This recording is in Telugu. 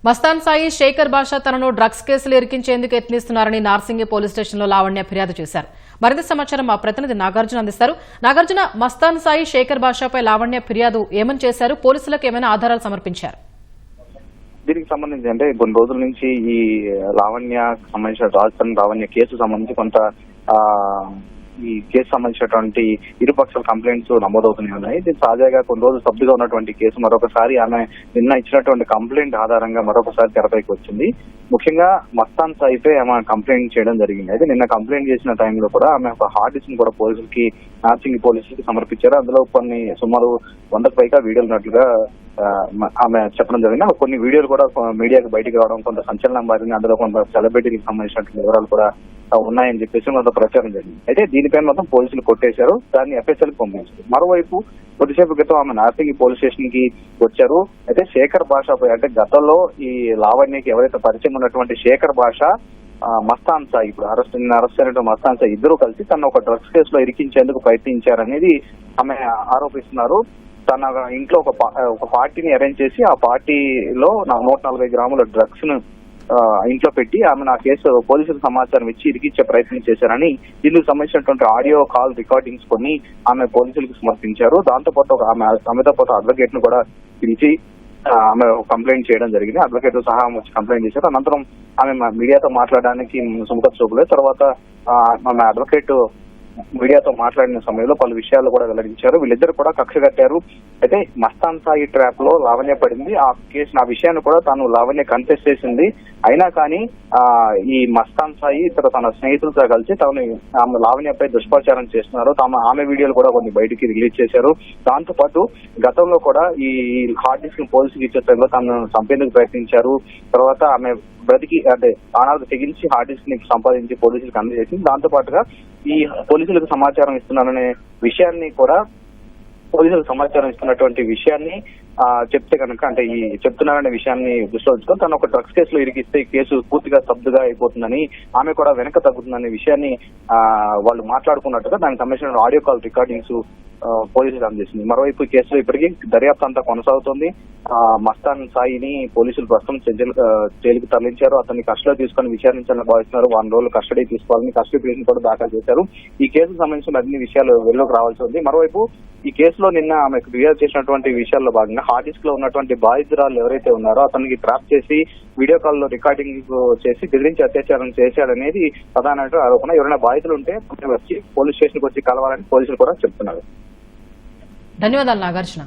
మస్తాన్ సాయి శేఖర్ బాషా తనను డ్రగ్స్ కేసులు ఇరికించేందుకు యత్నిస్తున్నారని నార్సింగి పోలీస్ స్టేషన్లో లావణ్య ఫిర్యాదు చేశారు. మరింత సమాచారం మా ప్రతినిధి నాగార్జున అందిస్తారు. నాగార్జున, మస్తాన్ సాయి శేఖర్ బాషాపై లావణ్య ఫిర్యాదు ఏమని చేశారు? పోలీసులకు ఏమైనా ఆధారాలు సమర్పించారు? దీనికి సంబంధించి అంటే కొన్ని రోజుల నుంచి ఈ లావణ్య సంబంధించిన రాజస్థాన్ లావణ్య కేసు సంబంధించి కొంత ఈ కేసు సంబంధించినటువంటి ఇరుపక్షాల కంప్లైంట్స్ నమోదవుతూనే ఉన్నాయి. ఇది తాజాగా కొన్ని రోజులు స్తబ్దుగా ఉన్నటువంటి కేసు మరొకసారి ఆమె నిన్న ఇచ్చినటువంటి కంప్లైంట్ ఆధారంగా మరొకసారి తెరపైకి వచ్చింది. ముఖ్యంగా మస్తాన్ సాయిపై ఆమె కంప్లైంట్ చేయడం జరిగింది. అయితే నిన్న కంప్లైంట్ చేసిన టైంలో కూడా ఆమె ఒక హార్డ్ డిస్క్ కూడా పోలీసులకి నార్సింగి పోలీసులకి సమర్పించారు. అందులో కొన్ని సుమారు 100కు పైగా వీడియోలు ఉన్నట్లుగా ఆమె చెప్పడం జరిగింది. కొన్ని వీడియోలు కూడా మీడియాకి బయటకు రావడం కొంత సంచలనం మారింది. అందులో కొంత సెలబ్రిటీకి సంబంధించిన వివరాలు కూడా ఉన్నాయని చెప్పేసి కొంత ప్రచారం జరిగింది. అయితే దీనిపైన మొత్తం పోలీసులు కొట్టేశారు, దాన్ని ఎఫ్ఎస్ఎల్కి పంపించారు. మరోవైపు కొద్దిసేపు క్రితం ఆమె నార్సింగి పోలీస్ స్టేషన్ కి వచ్చారు. అయితే శేఖర్ బాషాపై అంటే గతంలో ఈ లావణ్యకి ఎవరైతే పరిచయం ఉన్నటువంటి శేఖర్ బాషా, మస్తాన్ సాయి ఇప్పుడు అరెస్ట్ అయినటువంటి మస్తాన్ సాయి ఇద్దరు కలిసి తన ఒక డ్రగ్స్ కేసులో ఇరికించేందుకు ప్రయత్నించారనేది ఆమె ఆరోపిస్తున్నారు. తన ఇంట్లో ఒక పార్టీని అరేంజ్ చేసి ఆ పార్టీలో 140 గ్రాముల డ్రగ్స్ ను ఇంట్లో పెట్టి ఆమె నా కేసు పోలీసులకు సమాచారం ఇచ్చి ఇరికించే ప్రయత్నం చేశారని ఇందుకు సంబంధించినటువంటి ఆడియో కాల్ రికార్డింగ్స్ కొన్ని ఆమె పోలీసులకు సమర్పించారు. దాంతోపాటు ఆమెతో పాటు అడ్వకేట్ ను కూడా పిలిచి ఆమె కంప్లైంట్ చేయడం జరిగింది. అడ్వకేట్ సహా వచ్చి కంప్లైంట్ చేశారు. అనంతరం ఆమె మీడియాతో మాట్లాడడానికి సుముఖత చూపలేదు. తర్వాత ఆమె అడ్వకేట్ మీడియాతో మాట్లాడిన సమయంలో పలు విషయాలు కూడా వెల్లడించారు. వీళ్ళిద్దరు కూడా కక్ష కట్టారు. అయితే మస్తాన్ సాయి ట్రాప్ లో లావణ్య పడింది. ఆ కేసు ఆ విషయాన్ని కూడా తాను లావణ్య కన్ఫెస్ చేసింది. అయినా కానీ ఈ మస్తాన్ సాయి తన స్నేహితులతో కలిసి ఆమె లావణ్యపై దుష్ప్రచారం చేస్తున్నారు. ఆమె వీడియోలు కూడా కొన్ని బయటికి రిలీజ్ చేశారు. దాంతో పాటు గతంలో కూడా ఈ హార్డ్ డిస్క్ పోలీసులకు ఇచ్చే టైంలో తనను చంపేందుకు ప్రయత్నించారు. తర్వాత ఆమె బ్రతికి అంటే ఆనాడు తెగించి హార్డ్ డిస్క్ ని సంపాదించి పోలీసులకు అందజేసింది. దాంతో పాటుగా ఈ పోలీసులకు సమాచారం ఇస్తున్నారనే విషయాన్ని కూడా పోలీసులకు సమాచారం ఇస్తున్నటువంటి విషయాన్ని చెప్తే కనుక అంటే ఈ చెప్తున్నారనే విషయాన్ని దృష్టిలో ఉంచుకొని తను ఒక డ్రగ్స్ కేసులో ఇరికిస్తే కేసు పూర్తిగా స్తబ్దుగా అయిపోతుందని, ఆమె కూడా వెనక తగ్గుతుందనే విషయాన్ని వాళ్ళు మాట్లాడుకున్నట్టుగా దానికి సంబంధించిన ఆడియో కాల్ రికార్డింగ్స్ పోలీసులు అందజేసింది. మరోవైపు ఈ కేసులో ఇప్పటికీ దర్యాప్తు అంతా కొనసాగుతోంది. మస్తాన్ సాయిని పోలీసులు ప్రస్తుతం జైలుకు తరలించారు. అతన్ని కస్టడీ తీసుకొని విచారించాలని భావిస్తున్నారు. 1 రోజులు కస్టడీ తీసుకోవాలని కస్టడీ పిటిషన్ కూడా దాఖలు చేశారు. ఈ కేసుకు సంబంధించిన అన్ని విషయాలు వెలుగులోకి రావాల్సి ఉంది. మరోవైపు ఈ కేసులో నిన్న ఆమెకు ఫిర్యాదు చేసినటువంటి విషయాల్లో భాగంగా హార్డ్ డిస్క్ లో ఉన్నటువంటి బాధితురాలు ఎవరైతే ఉన్నారో అతనికి ట్రాప్ చేసి వీడియో కాల్ లో రికార్డింగ్ చేసి బెదిరించి అత్యాచారం చేశాడనేది ప్రధాన ఆరోపణ. ఎవరైనా బాధితులు ఉంటే వచ్చి పోలీస్ స్టేషన్ కి వచ్చి కలవాలని పోలీసులు కూడా చెప్తున్నారు. ధన్యవాదాలు నాగార్జున.